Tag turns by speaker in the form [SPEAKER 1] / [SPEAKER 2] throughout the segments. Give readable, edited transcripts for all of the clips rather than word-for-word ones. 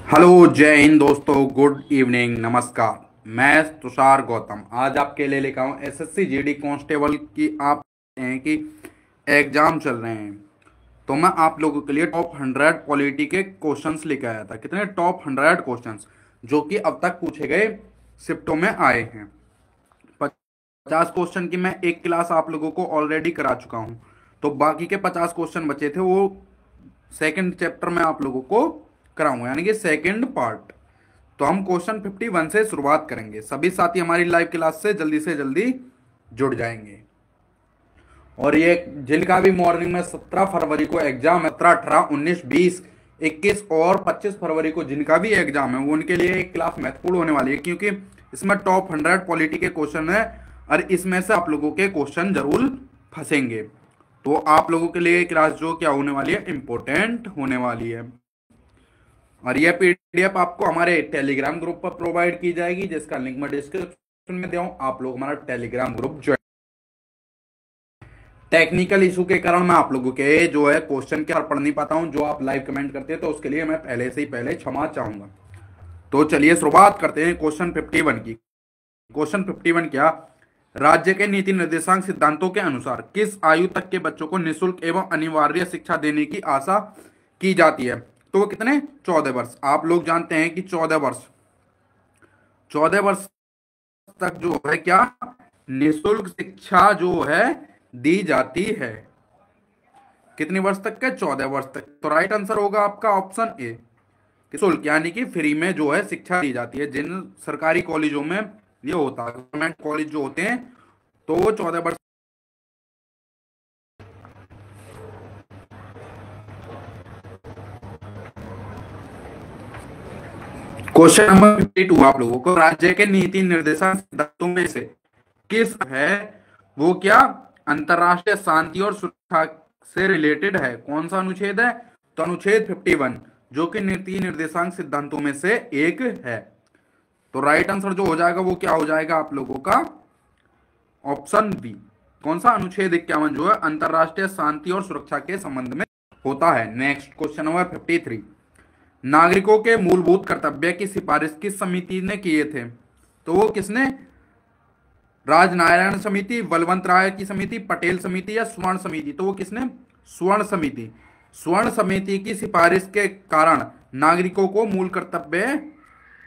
[SPEAKER 1] Hello, जय हिंद दोस्तों, good evening, नमस्कार। मैं तुषार गौतम आज आपके लिए लेकर आऊँ एसएससी जीडी कांस्टेबल की। आप हैं कि एग्जाम चल रहे हैं, तो मैं आप लोगों के लिए टॉप 100 पॉलिटी के क्वेश्चंस लेकर आया था। कितने? टॉप 100 क्वेश्चंस जो कि अब तक पूछे गए शिफ्टों में आए हैं। 50 क्वेश्चन की मैं एक क्लास आप लोगों को ऑलरेडी करा चुका हूँ, तो बाकी के 50 क्वेश्चन बचे थे, वो सेकंड चैप्टर में आप लोगों को कराऊंगा, यानी कि सेकंड पार्ट। तो हम क्वेश्चन 51 से शुरुआत करेंगे। सभी साथी हमारी लाइव क्लास से जल्दी जुड़ जाएंगे। और ये जिनका भी मॉर्निंग में 17 फरवरी को एग्जाम है, 17, 18, 19, 20, 21 और 25 फरवरी को जिनका भी एग्जाम है, वो उनके लिए एक क्लास महत्वपूर्ण होने वाली है, क्योंकि इसमें टॉप 100 पॉलिटी के क्वेश्चन है और इसमें से आप लोगों के क्वेश्चन जरूर फंसेंगे। तो आप लोगों के लिए क्लास जो क्या होने वाली है, इंपॉर्टेंट होने वाली है। और यह पीडीएफ आपको हमारे टेलीग्राम ग्रुप पर प्रोवाइड की जाएगी, जिसका लिंक मैं डिस्क्रिप्शन में दिया हूं। आप लोग हमारा Telegram group join. Technical issue के कारण मैं आप लोगों के जो है क्वेश्चन के पढ़ नहीं पाता हूं, जो आप लाइव कमेंट करते हैं, तो उसके लिए मैं पहले से ही क्षमा चाहूंगा। तो चलिए शुरुआत करते हैं क्वेश्चन 51 की। क्वेश्चन 51 क्या? राज्य के नीति निर्देशांक सिद्धांतों के अनुसार किस आयु तक के बच्चों को निःशुल्क एवं अनिवार्य शिक्षा देने की आशा की जाती है? तो वो कितने? 14 वर्ष। आप लोग जानते हैं कि 14 वर्ष तक जो है क्या, निःशुल्क शिक्षा जो है दी जाती है। कितने वर्ष तक के? 14 वर्ष तक। तो राइट आंसर होगा आपका ऑप्शन ए, शुल्क यानी कि फ्री में जो है शिक्षा दी जाती है। जिन सरकारी कॉलेजों में ये होता है, गवर्नमेंट कॉलेज जो होते हैं, तो वो 14 वर्ष। क्वेश्चन नंबर 52 आप लोगों को, राज्य के नीति निर्देशांक सिद्धांतों में से किस है वो क्या अंतरराष्ट्रीय शांति और सुरक्षा से रिलेटेड है? कौन सा अनुच्छेद है? तो अनुच्छेद 51, जो कि नीति निर्देशांक सिद्धांतों में से एक है। तो राइट आंसर जो हो जाएगा वो क्या हो जाएगा आप लोगों का? Option B. कौन सा? अनुच्छेद 51 जो है अंतरराष्ट्रीय शांति और सुरक्षा के संबंध में होता है। नेक्स्ट क्वेश्चन नंबर 53, नागरिकों के मूलभूत कर्तव्य की सिफारिश किस समिति ने किए थे? तो वो किसने? राजनारायण समिति, बलवंत राय की समिति, पटेल समिति या स्वर्ण समिति? तो वो किसने? स्वर्ण समिति। स्वर्ण समिति की सिफारिश के कारण नागरिकों को मूल कर्तव्य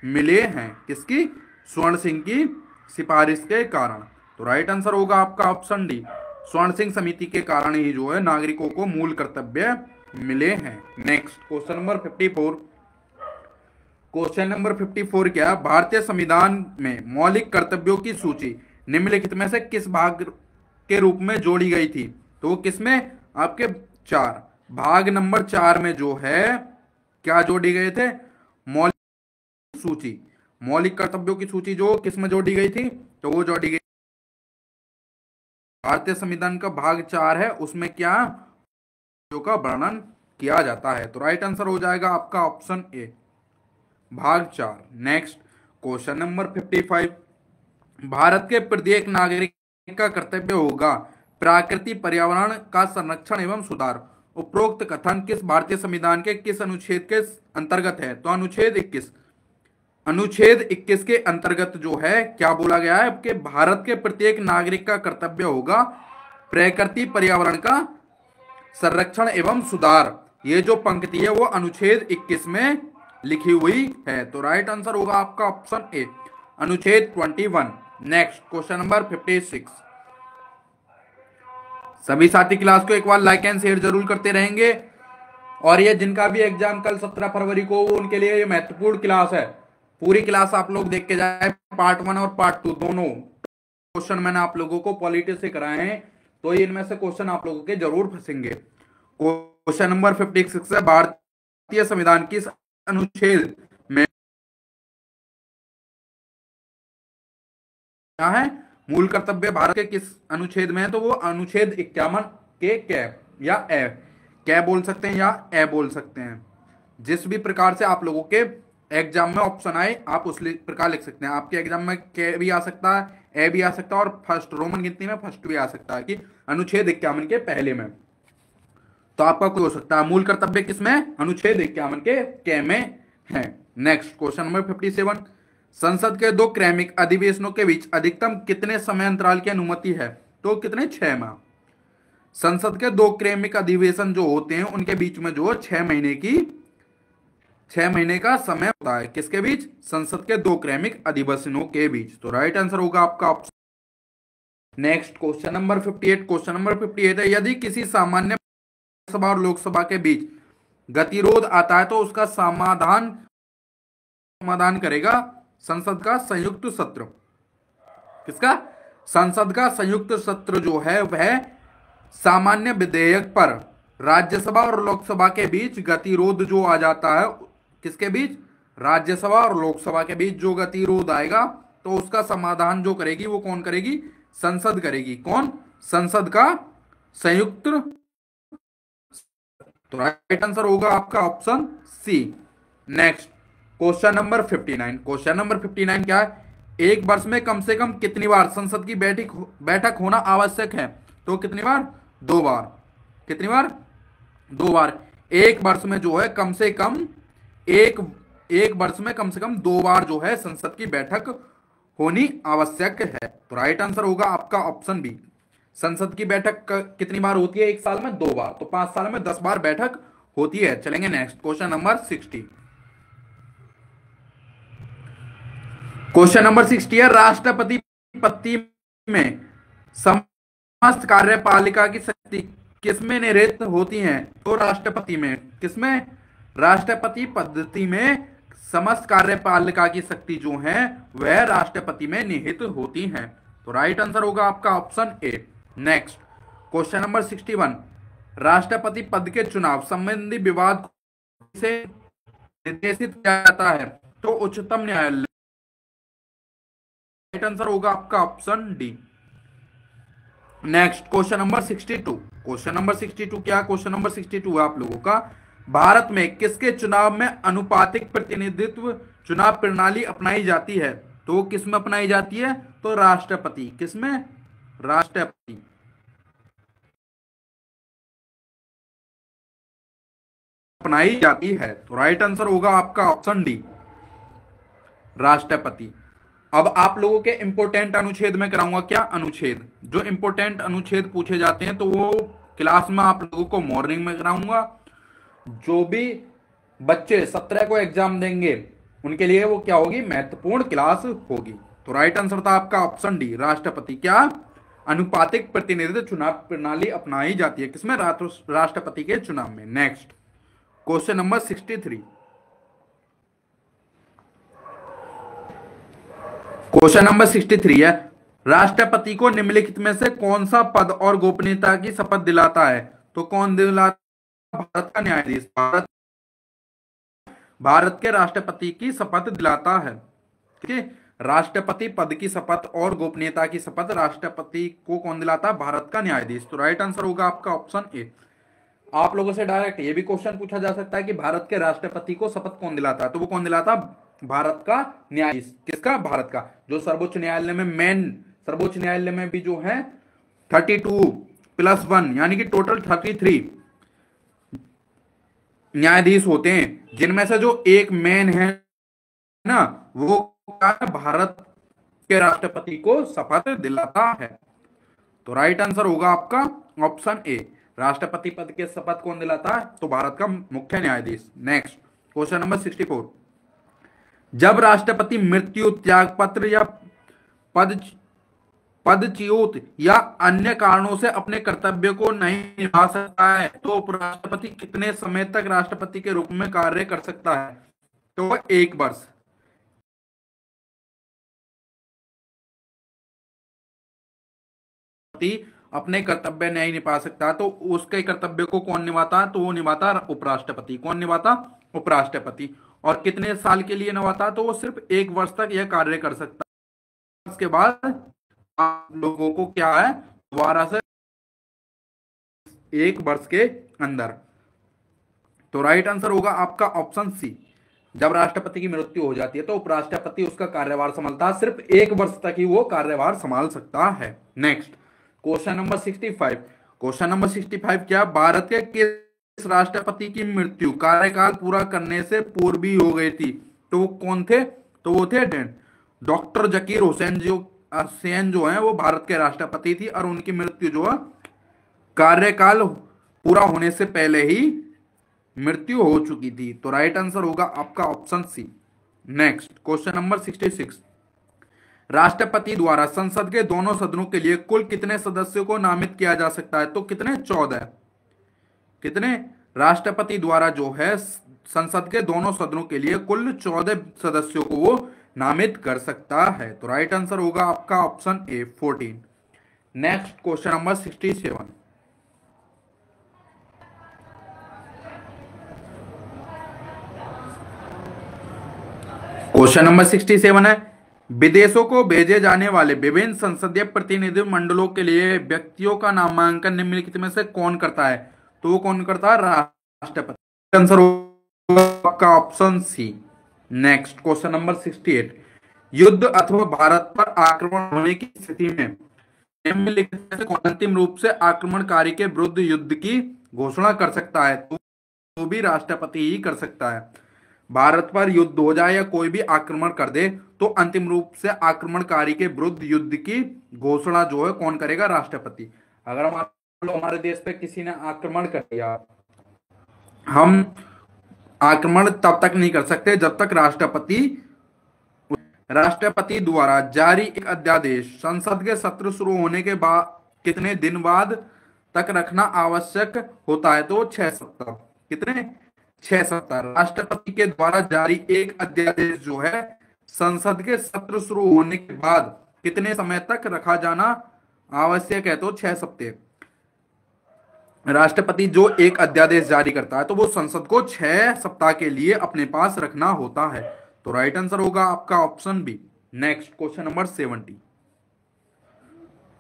[SPEAKER 1] मिले हैं। किसकी? स्वर्ण सिंह की सिफारिश के कारण। तो राइट आंसर होगा आपका ऑप्शन डी, स्वर्ण सिंह समिति के कारण ही जो है नागरिकों को मूल कर्तव्य मिले हैं। Next question number 54। Question number 54 क्या? भारतीय संविधान में मौलिक कर्तव्यों की सूची निम्नलिखित में से किस भाग के रूप में जोड़ी गई थी? तो वो किसमें? आपके 4 भाग नंबर 4 में जो है क्या जोड़ी गए थे? मौलिक सूची, मौलिक कर्तव्यों की सूची जो किस में जोड़ी गई थी? तो वो जोड़ी गई भारतीय संविधान का भाग 4 है, उसमें क्या का वर्णन किया जाता है। तो राइट आंसर हो जाएगा आपका ऑप्शन ए, भाग 4। नेक्स्ट क्वेश्चन नंबर 55, भारत के प्रत्येक नागरिक का कर्तव्य होगा प्राकृतिक पर्यावरण का संरक्षण एवं सुधार। उपरोक्त कथन किस भारतीय संविधान के किस अनुच्छेद के अंतर्गत है? तो अनुच्छेद 21। अनुच्छेद 21 के अंतर्गत जो है क्या बोला गया है कि भारत के प्रत्येक नागरिक का कर्तव्य होगा प्रकृति पर्यावरण का संरक्षण एवं सुधार। ये जो पंक्ति है वो अनुच्छेद 21 में लिखी हुई है। तो राइट आंसर होगा आपका ऑप्शन ए, अनुच्छेद 21। Next question number 56। सभी साथी क्लास को एक बार लाइक एंड शेयर जरूर करते रहेंगे। और ये जिनका भी एग्जाम कल 17 फरवरी को, उनके लिए ये महत्वपूर्ण क्लास है। पूरी क्लास आप लोग देख के जाए, पार्ट 1 और पार्ट 2 दोनों क्वेश्चन मैंने आप लोगों को पॉलिटी से कराए हैं, तो इनमें से क्वेश्चन आप लोगों के जरूर फंसेंगे। क्वेश्चन नंबर 56 है, भारतीय संविधान किस अनुच्छेद में क्या है मूल कर्तव्य? भारत के किस अनुच्छेद में है? तो वो अनुच्छेद 51 के कै या ए, कै बोल सकते हैं या ए बोल सकते हैं। जिस भी प्रकार से आप लोगों के एग्जाम में ऑप्शन आए, आप उस प्रकार लिख सकते हैं। आपके एग्जाम में के भी आ सकता है, ए भी आ सकता है, और फर्स्ट रोमन गिनती में फर्स्ट भी आ सकता है कि अनुच्छेद 51 के पहले में। तो आपका कोई हो सकता है। मूल कर्तव्य किसमें? अनुच्छेद 51 के में हैं। नेक्स्ट क्वेश्चन नंबर 57, संसद के दो क्रमिक अधिवेशनों के बीच अधिकतम कितने समय अंतराल की अनुमति है? तो कितने? 6 माह। संसद के दो क्रमिक अधिवेशन जो होते हैं उनके बीच में जो 6 महीने का समय होता है। किसके बीच? संसद के दो क्रमिक अधिवेशनों के बीच। तो राइट आंसर होगा आपका option. Next question number 58। Question number 58 है, यदि किसी सामान्य सभा और लोकसभा के बीच गतिरोध आता है तो उसका समाधान करेगा संसद का संयुक्त सत्र। किसका? संसद का संयुक्त सत्र जो है वह सामान्य विधेयक पर राज्यसभा और लोकसभा के बीच गतिरोध जो आ जाता है, किसके बीच? राज्यसभा और लोकसभा के बीच जो गतिरोध आएगा तो उसका समाधान जो करेगी वो कौन करेगी? संसद करेगी। कौन? संसद का संयुक्त। तो राइट आंसर होगा आपका option C. Next question number 59। Question number 59 क्या है? एक वर्ष में कम से कम कितनी बार संसद की बैठक होना आवश्यक है? तो कितनी बार? 2 बार। कितनी बार? 2 बार। एक वर्ष में जो है कम से कम एक वर्ष में कम से कम 2 बार जो है संसद की बैठक होनी आवश्यक है। तो राइट आंसर होगा आपका ऑप्शन बी। संसद की बैठक कितनी बार होती है? एक साल में 2 बार। तो 5 साल में 10 बार बैठक होती है। चलेंगे next question number 60। Question number 60 है, राष्ट्रपति में समस्त कार्यपालिका की शक्ति किसमें निहित होती है? तो राष्ट्रपति में। किसमें? राष्ट्रपति पद्धति में समस्त कार्यपालिका की शक्ति जो है वह राष्ट्रपति में निहित होती हैं। तो राइट आंसर होगा आपका option A. Next question number 61, राष्ट्रपति पद के चुनाव संबंधी विवाद से निर्देशित किया जाता है? तो उच्चतम न्यायालय। राइट आंसर होगा आपका option D. Next question number 62। Question number 62 क्या? क्वेश्चन नंबर 62 है आप लोगों का, भारत में किसके चुनाव में अनुपातिक प्रतिनिधित्व चुनाव प्रणाली अपनाई जाती है? तो किसमें अपनाई जाती है? तो राष्ट्रपति। किसमें? राष्ट्रपति अपनाई जाती है। तो राइट आंसर होगा आपका ऑप्शन डी, राष्ट्रपति। अब आप लोगों के इंपोर्टेंट अनुच्छेद में कराऊंगा। क्या अनुच्छेद? जो इंपोर्टेंट अनुच्छेद पूछे जाते हैं तो वो क्लास में आप लोगों को मॉर्निंग में कराऊंगा। जो भी बच्चे 17 को एग्जाम देंगे उनके लिए वो क्या होगी? महत्वपूर्ण क्लास होगी। तो राइट आंसर था आपका ऑप्शन डी, राष्ट्रपति। क्या? अनुपातिक प्रतिनिधित्व चुनाव प्रणाली अपनाई जाती है। किसमें? राष्ट्रपति के चुनाव में। Next question number 63। Question number 63 है, राष्ट्रपति को निम्नलिखित में से कौन सा पद और गोपनीयता की शपथ दिलाता है? तो कौन दिलाता? भारत का न्यायाधीश। भारत के राष्ट्रपति की शपथ दिलाता है। ठीक है, राष्ट्रपति पद की शपथ और गोपनीयता की शपथ राष्ट्रपति को कौन दिलाता है? भारत का न्यायाधीश। तो राइट आंसर होगा आपका ऑप्शन ए। आप लोगों से डायरेक्ट ये भी क्वेश्चन पूछा जा सकता है कि भारत के राष्ट्रपति को शपथ कौन दिलाता है? तो वो कौन दिलाता? भारत का न्यायाधीश। किसका? भारत का। जो सर्वोच्च न्यायालय में सर्वोच्च न्यायालय में भी जो है 32+1 यानी कि टोटल 33 न्यायाधीश होते हैं, जिनमें से जो एक मेन है ना वो भारत के राष्ट्रपति को शपथ दिलाता है। तो राइट आंसर होगा आपका ऑप्शन ए, राष्ट्रपति पद के शपथ कौन दिलाता है? तो भारत का मुख्य न्यायाधीश। नेक्स्ट क्वेश्चन नंबर 64, जब राष्ट्रपति मृत्यु, त्यागपत्र या पदच्युत या अन्य कारणों से अपने कर्तव्य को नहीं निभा सकता है तो उपराष्ट्रपति कितने समय तक राष्ट्रपति के रूप में कार्य कर सकता है? तो 1 वर्ष। अपने कर्तव्य नहीं निभा सकता तो उसके कर्तव्य को कौन निभाता? तो वो निभाता उपराष्ट्रपति। कौन निभाता? उपराष्ट्रपति। और कितने साल के लिए निभाता? तो वो सिर्फ 1 वर्ष तक यह कार्य कर सकता है। उसके बाद आप लोगों को क्या है? दोबारा से 1 वर्ष के अंदर। तो राइट आंसर होगा आपका ऑप्शन सी, जब राष्ट्रपति की मृत्यु हो जाती है तो उपराष्ट्रपति उसका कार्यभार संभालता है, सिर्फ 1 वर्ष तक ही वो कार्यभार संभाल सकता है। Next question number 65। Question number 65 क्या? भारत के किस राष्ट्रपति की मृत्यु कार्यकाल पूरा करने से पूर्व ही हो गई थी, तो वो कौन थे? तो वो थे डॉक्टर जकीर हुसैन जो है वो भारत के राष्ट्रपति थी, और उनकी मृत्यु जो है कार्यकाल पूरा होने से पहले ही मृत्यु हो चुकी थी। तो राइट आंसर होगा आपका option C. Next question number 66, राष्ट्रपति द्वारा संसद के दोनों सदनों के लिए कुल कितने सदस्यों को नामित किया जा सकता है? तो कितने? 14। कितने? राष्ट्रपति द्वारा जो है संसद के दोनों सदनों के लिए कुल 14 सदस्यों को वो नामित कर सकता है। तो राइट आंसर होगा आपका ऑप्शन ए 14। Next question number 67, question number 67 है, विदेशों को भेजे जाने वाले विभिन्न संसदीय प्रतिनिधि मंडलों के लिए व्यक्तियों का नामांकन निम्नलिखित में से कौन करता है? तो वो कौन करता है? राष्ट्रपति। आंसर आपका option C. Next question number 68, युद्ध अथवा भारत पर आक्रमण होने की स्थिति में निम्नलिखित में से कौन अंतिम रूप से आक्रमणकारी के विरुद्ध युद्ध की घोषणा कर सकता है? तो भी राष्ट्रपति ही कर सकता है। भारत पर युद्ध हो जाए या कोई भी आक्रमण कर दे तो अंतिम रूप से आक्रमणकारी के विरुद्ध युद्ध की घोषणा जो है कौन करेगा? राष्ट्रपति। अगर हमारे देश पे किसी ने आक्रमण कर दिया, हम आक्रमण तब तक नहीं कर सकते जब तक राष्ट्रपति द्वारा जारी एक अध्यादेश संसद के सत्र शुरू होने के बाद कितने दिन बाद तक रखना आवश्यक होता है? तो 6 सप्ताह। कितने? 6 सप्ताह। राष्ट्रपति के द्वारा जारी एक अध्यादेश जो है संसद के सत्र शुरू होने के बाद कितने समय तक रखा जाना आवश्यक है? तो 6 सप्ताह। राष्ट्रपति जो एक अध्यादेश जारी करता है तो वो संसद को 6 सप्ताह के लिए अपने पास रखना होता है। तो राइट आंसर होगा आपका option B. Next question number 70,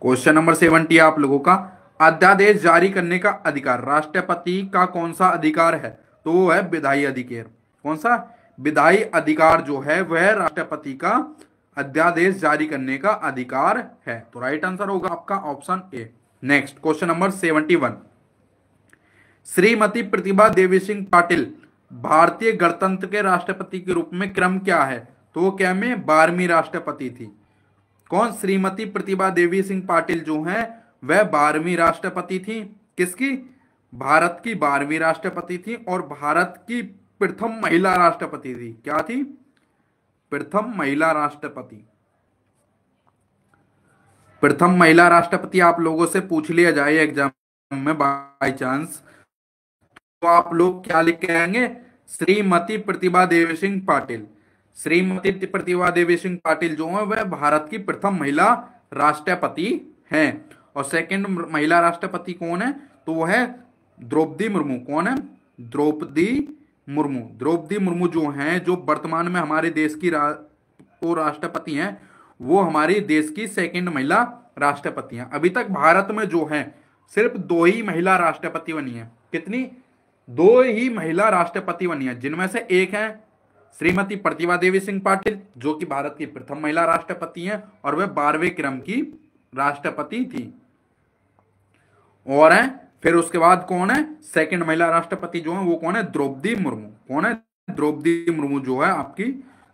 [SPEAKER 1] question number 70 आप लोगों का, अध्यादेश जारी करने का अधिकार राष्ट्रपति का कौन सा अधिकार है? तो वो है विधायी अधिकार। कौन सा? विधायी अधिकार जो है वह राष्ट्रपति का अध्यादेश जारी करने का अधिकार है। तो राइट आंसर होगा आपका option A. Next question number 71, Shrimati Pratibha Devi Singh Patil भारतीय गणतंत्र के राष्ट्रपति के रूप में क्रम क्या है? तो वो क्या में 12वीं राष्ट्रपति थी। कौन? श्रीमती प्रतिभा देवी सिंह पाटिल जो है वह 12वीं राष्ट्रपति थी। किसकी? भारत की 12वीं राष्ट्रपति थी, और भारत की प्रथम महिला राष्ट्रपति थी। क्या थी? प्रथम महिला राष्ट्रपति। प्रथम महिला राष्ट्रपति आप लोगों से पूछ लिया जाए एग्जाम में बाय चांस, तो आप लोग क्या लिख के आएंगे? श्रीमती प्रतिभा देवी सिंह पाटिल। श्रीमती प्रतिभा देवी सिंह पाटिल जो है वह भारत की प्रथम महिला राष्ट्रपति हैं। और सेकंड महिला राष्ट्रपति कौन है? तो वो है द्रौपदी मुर्मू। कौन है? द्रौपदी मुर्मू। द्रौपदी मुर्मू जो हैं, जो वर्तमान में हमारे देश की राष्ट्रपति हैं, वो हमारे देश की सेकंड महिला राष्ट्रपति हैं। अभी तक भारत में जो है सिर्फ 2 ही महिला राष्ट्रपति बनी है। कितनी? 2 ही महिला राष्ट्रपति बनी है, जिनमें से एक है श्रीमती प्रतिभा देवी सिंह पाटिल जो कि भारत की प्रथम महिला राष्ट्रपति हैं, और वह 12वें क्रम की राष्ट्रपति थी। और है फिर उसके बाद कौन है? सेकंड महिला राष्ट्रपति जो है वो कौन है? द्रौपदी मुर्मू। कौन है? द्रौपदी मुर्मू जो है आपकी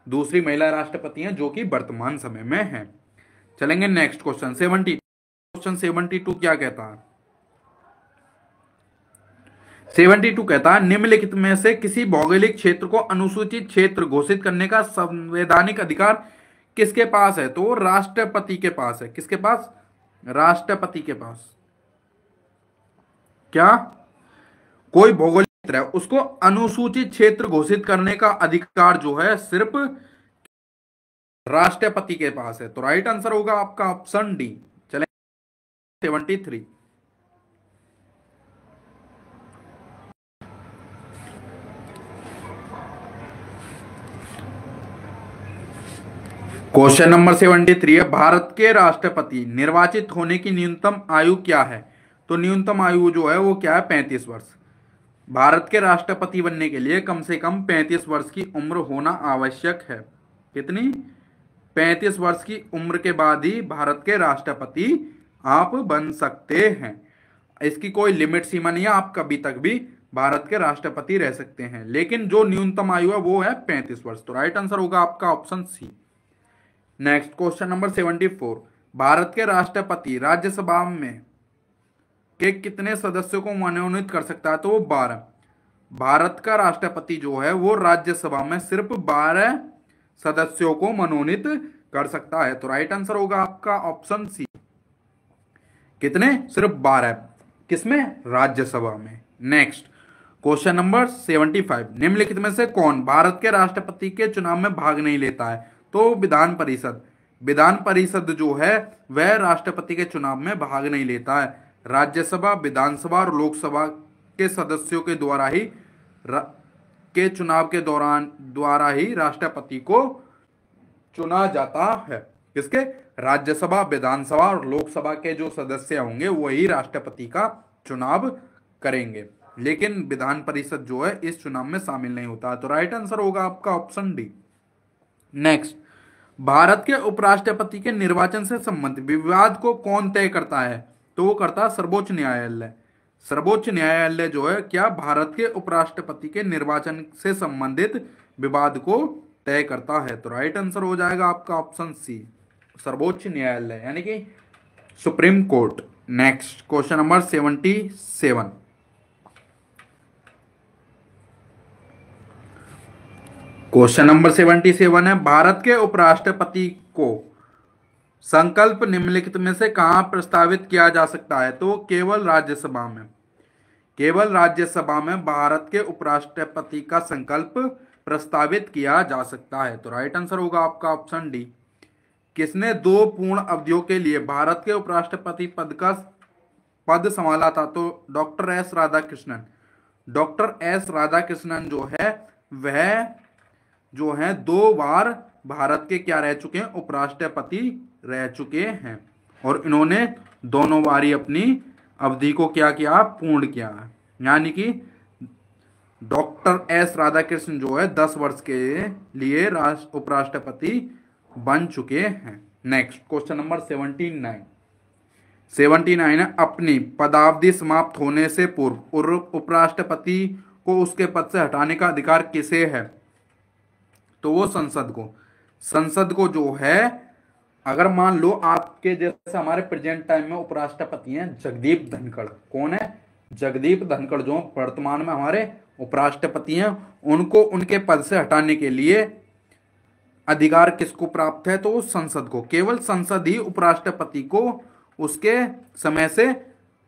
[SPEAKER 1] दूसरी महिला राष्ट्रपति हैं जो कि वर्तमान समय में है। चलेंगे नेक्स्ट क्वेश्चन 70। क्वेश्चन 72 क्या कहता है? 72 कहता है, निम्नलिखित में से किसी भौगोलिक क्षेत्र को अनुसूचित क्षेत्र घोषित करने का संवैधानिक अधिकार किसके पास है? तो राष्ट्रपति के पास है। किसके पास? राष्ट्रपति के पास। क्या? कोई भौगोलिक क्षेत्र है उसको अनुसूचित क्षेत्र घोषित करने का अधिकार जो है सिर्फ राष्ट्रपति के पास है। तो राइट आंसर होगा आपका ऑप्शन डी। चले 73, क्वेश्चन नंबर 73 है, भारत के राष्ट्रपति निर्वाचित होने की न्यूनतम आयु क्या है? तो न्यूनतम आयु जो है वो क्या है? 35 वर्ष। भारत के राष्ट्रपति बनने के लिए कम से कम 35 वर्ष की उम्र होना आवश्यक है। कितनी? 35 वर्ष की उम्र के बाद ही भारत के राष्ट्रपति आप बन सकते हैं। इसकी कोई लिमिट सीमा नहीं है, आप कभी तक भी भारत के राष्ट्रपति रह सकते हैं, लेकिन जो न्यूनतम आयु है वो है 35 वर्ष। तो राइट आंसर होगा आपका option C. Next question number 74, Bharat के राष्ट्रपति राज्यसभा में के कितने सदस्यों को मनोनीत कर सकता है? तो वो 12। भारत का राष्ट्रपति जो है वो राज्यसभा में सिर्फ 12 सदस्यों को मनोनीत कर सकता है। तो राइट आंसर होगा आपका ऑप्शन सी। कितने? सिर्फ 12। किसमें? राज्यसभा में। नेक्स्ट क्वेश्चन नंबर 75, निम्नलिखित में से कौन भारत के राष्ट्रपति के चुनाव में भाग नहीं लेता है? तो विधान परिषद। विधान परिषद जो है वह राष्ट्रपति के चुनाव में भाग नहीं लेता है। राज्यसभा, विधानसभा और लोकसभा के सदस्यों के द्वारा ही के चुनाव के द्वारा ही राष्ट्रपति को चुना जाता है। किसके? राज्यसभा, विधानसभा और लोकसभा के जो सदस्य होंगे वही राष्ट्रपति का चुनाव करेंगे, लेकिन विधान परिषद जो है इस चुनाव में शामिल नहीं होता है। तो राइट आंसर होगा आपका ऑप्शन डी। नेक्स्ट, भारत के उपराष्ट्रपति के निर्वाचन से संबंधित विवाद को कौन तय करता है? तो वो करता है सर्वोच्च न्यायालय। सर्वोच्च न्यायालय जो है क्या भारत के उपराष्ट्रपति के निर्वाचन से संबंधित विवाद को तय करता है। तो राइट आंसर हो जाएगा आपका ऑप्शन सी, सर्वोच्च न्यायालय यानी कि supreme court. Next question number 77, question number 77 है, भारत के उपराष्ट्रपति को संकल्प निम्नलिखित में से कहां प्रस्तावित किया जा सकता है? तो केवल राज्यसभा में। केवल राज्यसभा में भारत के उपराष्ट्रपति का संकल्प प्रस्तावित किया जा सकता है। तो राइट आंसर होगा आपका ऑप्शन डी। किसने 2 पूर्ण अवधियों के लिए भारत के उपराष्ट्रपति पद संभाला था? तो doctor S Radhakrishnan. Doctor S Radhakrishnan जो है वह जो है 2 बार भारत के क्या रह चुके हैं? उपराष्ट्रपति रह चुके हैं, और इन्होंने दोनों बारी अपनी अवधि को क्या किया? पूर्ण किया। यानी कि डॉक्टर एस राधाकृष्णन जो है 10 वर्ष के लिए उपराष्ट्रपति बन चुके हैं। नेक्स्ट क्वेश्चन नंबर 79 है, अपनी पदावधि समाप्त होने से पूर्व उपराष्ट्रपति को उसके पद से हटाने का अधिकार किसे है? तो वो संसद को। संसद को जो है, अगर मान लो आपके जैसे हमारे प्रेजेंट टाइम में उपराष्ट्रपति हैं जगदीप धनखड़। कौन है? जगदीप धनखड़ जो वर्तमान में हमारे उपराष्ट्रपति हैं, उनको उनके पद से हटाने के लिए अधिकार किसको प्राप्त है? तो संसद को। केवल संसद ही उपराष्ट्रपति को उसके समय से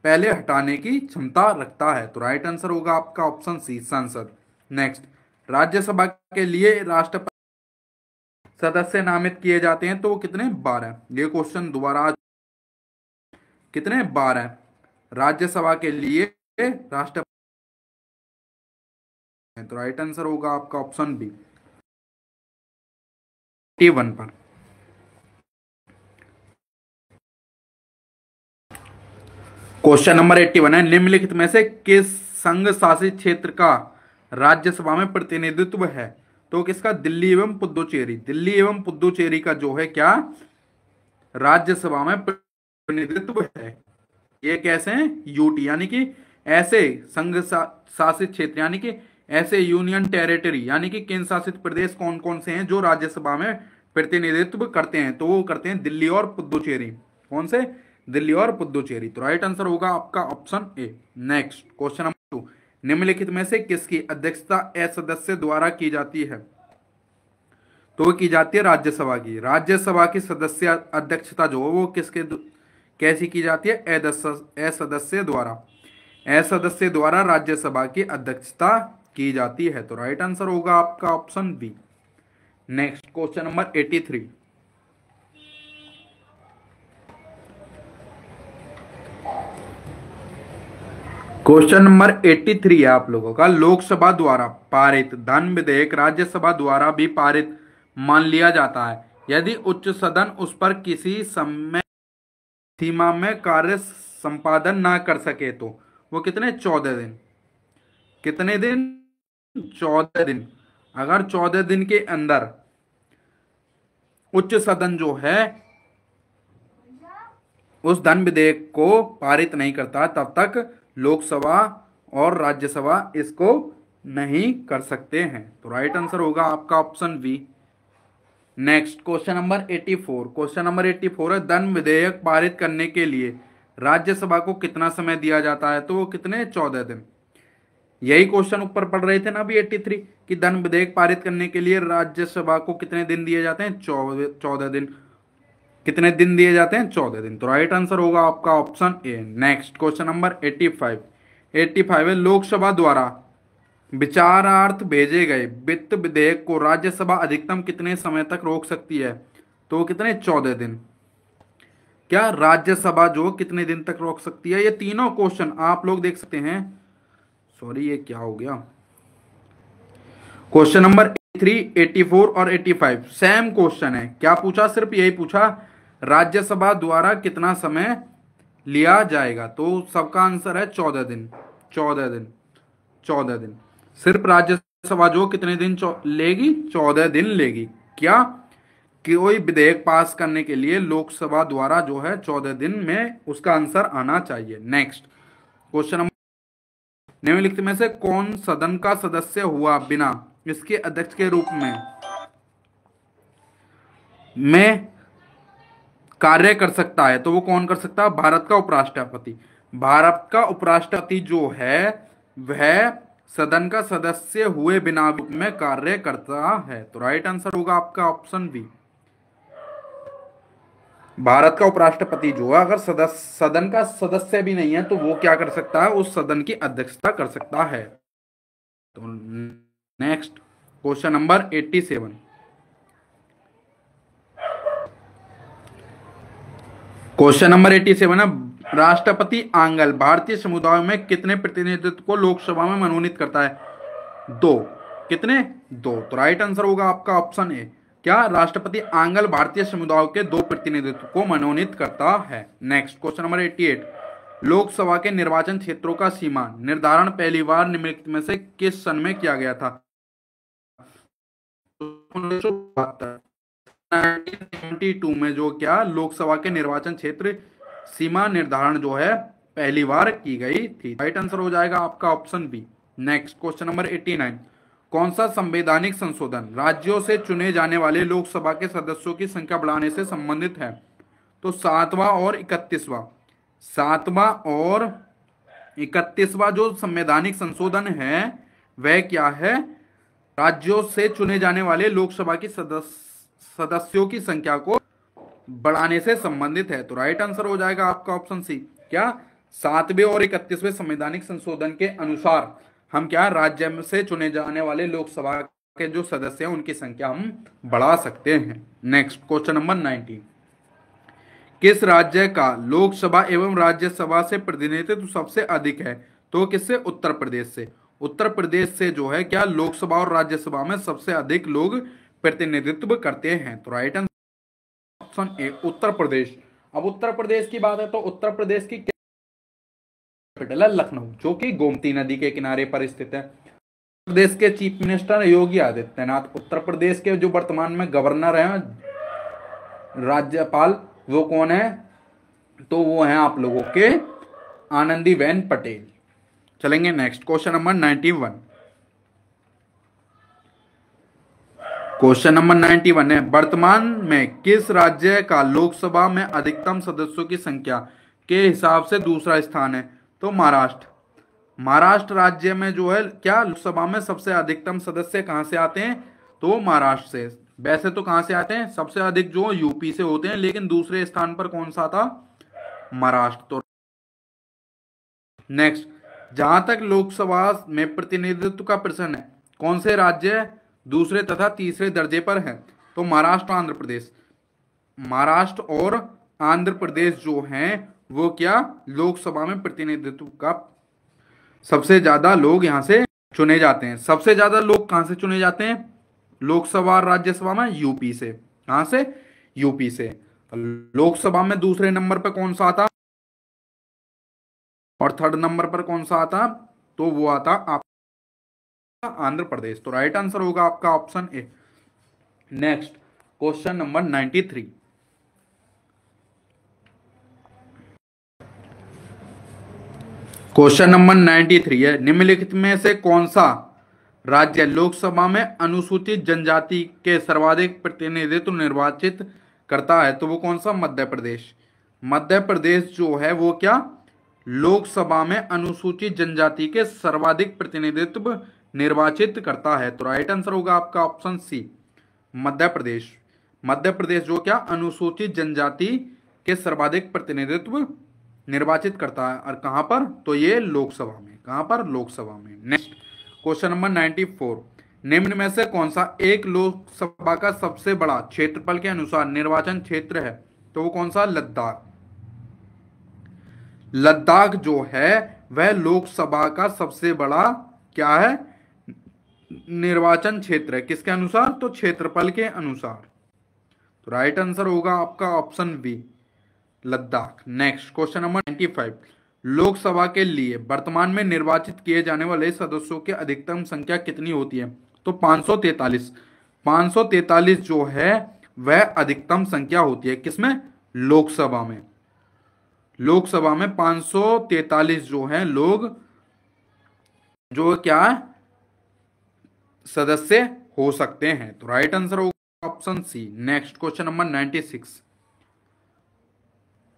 [SPEAKER 1] पहले हटाने की क्षमता रखता है। तो राइट आंसर होगा आपका ऑप्शन सी, संसद। नेक्स्ट, राज्यसभा के लिए राष्ट्रपति सदस्य नामित किए जाते हैं, तो वो कितने? 12। ये क्वेश्चन दोबारा, कितने? 12 राज्यसभा के लिए राष्ट्रपति। तो राइट आंसर होगा आपका ऑप्शन बी, 81 पर। क्वेश्चन नंबर 81 है, निम्नलिखित में से किस संघ शासित क्षेत्र का राज्यसभा में प्रतिनिधित्व है? तो किसका? दिल्ली एवं पुदुचेरी। दिल्ली एवं पुदुचेरी का जो है क्या राज्यसभा में प्रतिनिधित्व है। ये कैसे हैं? यूटी, यानी कि ऐसे संघ शासित क्षेत्र यानी कि ऐसे यूनियन टेरिटरी यानी कि केंद्र शासित प्रदेश कौन कौन से हैं जो राज्यसभा में प्रतिनिधित्व करते हैं? तो वो करते हैं दिल्ली और पुदुचेरी। कौन से? दिल्ली और पुदुचेरी। तो राइट आंसर होगा आपका option A. Next question number 2, निम्नलिखित में से किसकी अध्यक्षता असदस्य द्वारा की जाती है? तो वो की जाती है राज्यसभा की। राज्यसभा की सदस्य अध्यक्षता जो है वो किसके कैसी की जाती है? असदस्य द्वारा। असदस्य द्वारा राज्यसभा की अध्यक्षता की जाती है। तो राइट आंसर होगा आपका option B. Next question number 83, question number 83 है आप लोगों का, लोकसभा द्वारा पारित धन विधेयक राज्यसभा द्वारा भी पारित मान लिया जाता है यदि उच्च सदन उस पर किसी समय सीमा में कार्य संपादन ना कर सके। तो वो कितने? 14 दिन। कितने दिन? 14 दिन। अगर 14 दिन के अंदर उच्च सदन जो है उस धन विधेयक को पारित नहीं करता, तब तक लोकसभा और राज्यसभा इसको नहीं कर सकते हैं। तो राइट आंसर होगा आपका option B. Next question number 84। Question number 84 है, धन विधेयक पारित करने के लिए राज्यसभा को कितना समय दिया जाता है? तो वो कितने? 14 दिन। यही क्वेश्चन ऊपर पढ़ रहे थे ना अभी 83, कि धन विधेयक पारित करने के लिए राज्यसभा को कितने दिन दिए जाते हैं? 14 दिन। कितने दिन दिए जाते हैं? 14 दिन। तो राइट आंसर होगा आपका option A. Next question number 85। 85 है, लोकसभा द्वारा विचारार्थ भेजे गए वित्त विधेयक को राज्यसभा अधिकतम कितने समय तक रोक सकती है? तो कितने? 14 दिन। क्या राज्यसभा जो कितने दिन तक रोक सकती है? ये तीनों क्वेश्चन आप लोग देख सकते हैं। सॉरी, ये क्या हो गया? क्वेश्चन नंबर 83, 84 और 85 सेम क्वेश्चन है। क्या पूछा? सिर्फ यही पूछा, राज्यसभा द्वारा कितना समय लिया जाएगा? तो सबका आंसर है 14 दिन। 14 दिन। 14 दिन। सिर्फ राज्यसभा जो कितने दिन लेगी? 14 दिन लेगी। क्या कोई विधेयक पास करने के लिए लोकसभा द्वारा जो है 14 दिन में उसका आंसर आना चाहिए। नेक्स्ट क्वेश्चन नंबर, निम्नलिखित में से कौन सदन का सदस्य हुआ बिना इसके अध्यक्ष के रूप में कार्य कर सकता है? तो वो कौन कर सकता है? भारत का उपराष्ट्रपति। भारत का उपराष्ट्रपति जो है वह सदन का सदस्य हुए बिना में कार्य करता है। तो राइट आंसर होगा आपका ऑप्शन बी। भारत का उपराष्ट्रपति जो है अगर सदन का सदस्य भी नहीं है तो वो क्या कर सकता है? उस सदन की अध्यक्षता कर सकता है। तो next question number 87। Question number 87 है, राष्ट्रपति आंगल भारतीय समुदाय में कितने प्रतिनिधित्व को लोकसभा में मनोनीत करता है? 2। कितने? 2। तो राइट आंसर होगा आपका ऑप्शन ए। क्या राष्ट्रपति आंगल भारतीय समुदाय के 2 प्रतिनिधित्व को मनोनीत करता है। नेक्स्ट क्वेश्चन नंबर 88, लोकसभा के निर्वाचन क्षेत्रों का सीमा निर्धारण पहली बार निम्नलिखित में से किस सन में किया गया था? 1972 में जो क्या लोकसभा के निर्वाचन क्षेत्र सीमा निर्धारण जो है पहली बार की गई थी। राइट आंसर हो जाएगा आपका option B. Next question number 89, कौन सा संवैधानिक संशोधन राज्यों से चुने जाने वाले लोकसभा के सदस्यों की संख्या बढ़ाने से संबंधित है? तो 7वां और 31वां। 7वां और 31वां जो संवैधानिक संशोधन है वह क्या है? राज्यों से चुने जाने वाले लोकसभा की सदस्यों की संख्या को बढ़ाने से संबंधित है। तो राइट आंसर हो जाएगा आपका ऑप्शन सी। क्या 7वें और 31वें संवैधानिक संशोधन के अनुसार हम क्या राज्य से चुने जाने वाले लोकसभा के जो सदस्य हैं उनकी संख्या हम बढ़ा सकते हैं। नेक्स्ट क्वेश्चन नंबर 90, किस राज्य का लोकसभा एवं राज्यसभा से प्रतिनिधित्व सबसे अधिक है? तो किससे? उत्तर प्रदेश से। उत्तर प्रदेश से जो है क्या लोकसभा और राज्यसभा में सबसे अधिक लोग प्रतिनिधित्व करते हैं। तो right answer option A, Uttar Pradesh. अब उत्तर प्रदेश की बात है तो उत्तर प्रदेश की कैपिटल है लखनऊ, जो कि गोमती नदी के किनारे पर स्थित है। प्रदेश के चीफ मिनिस्टर योगी आदित्यनाथ। उत्तर प्रदेश के जो वर्तमान में गवर्नर हैं, राज्यपाल, वो कौन है? तो वो हैं आप लोगों के आनंदीबेन पटेल। चलेंगे next question number 91। Question number 91 है, वर्तमान में किस राज्य का लोकसभा में अधिकतम सदस्यों की संख्या के हिसाब से दूसरा स्थान है? तो महाराष्ट्र। महाराष्ट्र राज्य में जो है क्या लोकसभा में सबसे अधिकतम सदस्य कहां से आते हैं? तो महाराष्ट्र से। वैसे तो कहां से आते हैं? सबसे अधिक जो यूपी से होते हैं, लेकिन दूसरे स्थान पर कौन सा था? महाराष्ट्र। तो नेक्स्ट, जहां तक लोकसभा में प्रतिनिधित्व का प्रश्न है, कौन से राज्य दूसरे तथा तीसरे दर्जे पर है? तो महाराष्ट्र, आंध्र प्रदेश। महाराष्ट्र और आंध्र प्रदेश जो हैं वो क्या लोकसभा में प्रतिनिधित्व का सबसे ज्यादा लोग यहां से चुने जाते हैं। सबसे ज्यादा लोग कहां से चुने जाते हैं लोकसभा और राज्यसभा में? यूपी से। कहां से? यूपी से। लोकसभा में दूसरे नंबर पर कौन सा आता और थर्ड नंबर पर कौन सा आता? तो वो आता आपका आंध्र प्रदेश। तो राइट आंसर होगा आपका option A. Next question number 93। Question number 93 है, निम्नलिखित में से कौन सा राज्य लोकसभा में अनुसूचित जनजाति के सर्वाधिक प्रतिनिधित्व निर्वाचित करता है? तो वो कौन सा? मध्य प्रदेश। मध्य प्रदेश जो है वो क्या लोकसभा में अनुसूचित जनजाति के सर्वाधिक प्रतिनिधित्व निर्वाचित करता है। तो राइट आंसर होगा आपका ऑप्शन सी, मध्य प्रदेश। मध्य प्रदेश जो क्या अनुसूचित जनजाति के सर्वाधिक प्रतिनिधित्व निर्वाचित करता है, और कहां पर? तो ये लोकसभा में। कहां पर? लोकसभा में। नेक्स्ट क्वेश्चन नंबर 94, निम्न में से कौन सा एक लोकसभा का सबसे बड़ा क्षेत्रफल के अनुसार निर्वाचन क्षेत्र है? तो वो कौन सा? लद्दाख। लद्दाख जो है वह लोकसभा का सबसे बड़ा क्या है? निर्वाचन क्षेत्र है। किसके अनुसार? तो क्षेत्रफल के अनुसार। तो राइट आंसर होगा आपका option B, Ladakh. Next question number 95, Lok Sabha के लिए वर्तमान में निर्वाचित किए जाने वाले सदस्यों की अधिकतम संख्या कितनी होती है? तो 543। 543 जो है वह अधिकतम संख्या होती है। किसमें? लोकसभा में। लोकसभा में 543 जो है लोग जो क्या है सदस्य हो सकते हैं। तो राइट आंसर होगा option C. Next question number 96,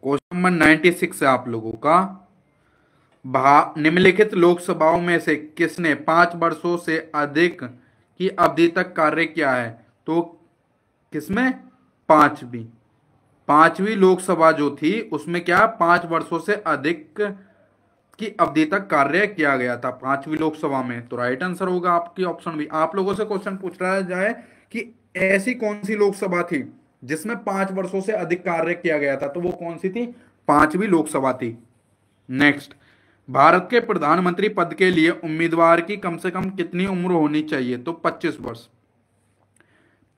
[SPEAKER 1] question number 96 है आप लोगों का, निम्नलिखित लोकसभाओं में से किसने 5 वर्षों से अधिक की अवधि तक कार्य किया है? तो किसमें? पांचवी लोकसभा जो थी उसमें क्या 5 वर्षों से अधिक की अवधि तक कार्य किया गया था, 5वीं लोकसभा में। तो राइट आंसर होगा आपकी ऑप्शन बी। आप लोगों से क्वेश्चन पूछ रहा जाए कि ऐसी कौन सी लोकसभा थी जिसमें 5 वर्षों से अधिक कार्य किया गया था, तो वो कौन सी थी? 5वीं लोकसभा थी। नेक्स्ट, भारत के प्रधानमंत्री पद के लिए उम्मीदवार की कम से कम कितनी उम्र होनी चाहिए? तो 25 वर्ष।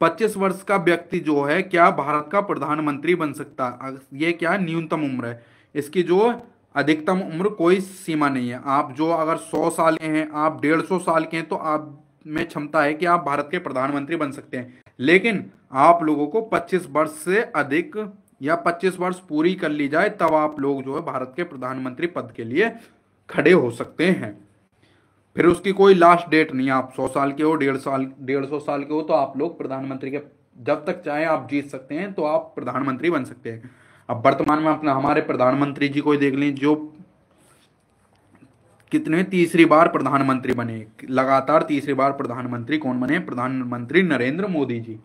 [SPEAKER 1] 25 वर्ष का व्यक्ति जो है क्या भारत का प्रधानमंत्री बन सकता है। ये क्या न्यूनतम उम्र है, इसकी जो अधिकतम उम्र कोई सीमा नहीं है। आप जो अगर 100 साल के हैं, आप 150 साल के हैं, तो आप में क्षमता है कि आप भारत के प्रधानमंत्री बन सकते हैं। लेकिन आप लोगों को 25 वर्ष से अधिक या 25 वर्ष पूरी कर ली जाए तब आप लोग जो है भारत के प्रधानमंत्री पद के लिए खड़े हो सकते हैं। फिर उसकी कोई लास्ट डेट नहीं है। आप 100 साल के हो, 150 साल के हो, तो आप लोग प्रधानमंत्री के जब तक चाहे आप जीत सकते हैं, तो आप प्रधानमंत्री बन सकते हैं। अब वर्तमान में अपना हमारे प्रधानमंत्री जी को देख लें, जो कितने तीसरी बार प्रधानमंत्री बने, लगातार तीसरी बार प्रधानमंत्री कौन बने? प्रधानमंत्री नरेंद्र मोदी जी।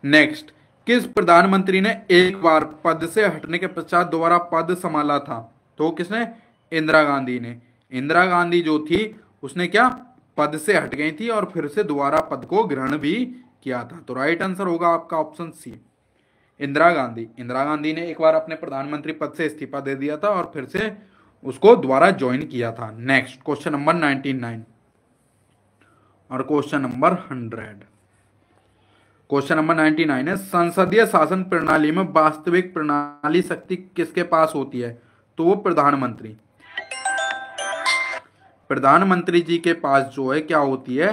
[SPEAKER 1] नेक्स्ट, किस प्रधानमंत्री ने एक बार पद से हटने के पश्चात दोबारा पद संभाला था? तो किसने? इंदिरा गांधी ने। इंदिरा गांधी जो थी उसने क्या पद से हट गई थी और फिर से दोबारा पद को ग्रहण भी किया था। तो राइट आंसर होगा आपका ऑप्शन सी, इंदिरा गांधी। इंदिरा गांधी ने एक बार अपने प्रधानमंत्री पद से इस्तीफा दे दिया था और फिर से उसको दोबारा ज्वाइन किया था। नेक्स्ट क्वेश्चन नंबर 99 और क्वेश्चन नंबर 100। क्वेश्चन नंबर 99 है, संसदीय शासन प्रणाली में वास्तविक प्रणाली शक्ति किसके पास होती है? तो वो प्रधानमंत्री। प्रधानमंत्री जी के पास जो है क्या होती है?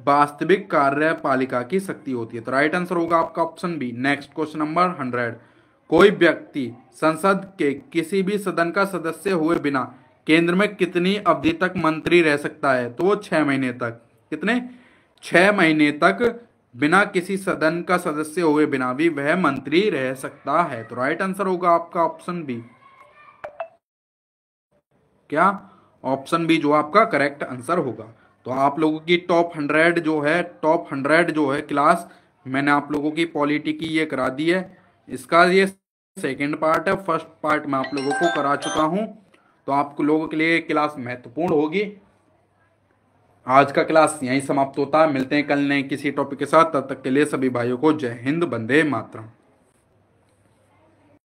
[SPEAKER 1] वास्तविक कार्यपालिका की शक्ति होती है। तो राइट आंसर होगा आपका option B. Next question number 100, कोई व्यक्ति संसद के किसी भी सदन का सदस्य हुए बिना केंद्र में कितनी अवधि तक मंत्री रह सकता है? तो वो 6 महीने तक। कितने? 6 महीने तक बिना किसी सदन का सदस्य हुए बिना भी वह मंत्री रह सकता है। तो राइट आंसर होगा आपका ऑप्शन बी। क्या? ऑप्शन बी जो आपका करेक्ट आंसर होगा। तो आप लोगों की टॉप 100 जो है क्लास मैंने आप लोगों की पॉलिटी की ये करा दी है। इसका ये सेकंड पार्ट है। फर्स्ट पार्ट मैं आप लोगों को करा चुका हूं, तो आप लोगों के लिए क्लास महत्वपूर्ण होगी। आज का क्लास यहीं समाप्त होता है। मिलते हैं कल नए किसी टॉपिक के साथ। तब तक के लिए सभी भाइयों को जय हिंद, वंदे मातरम।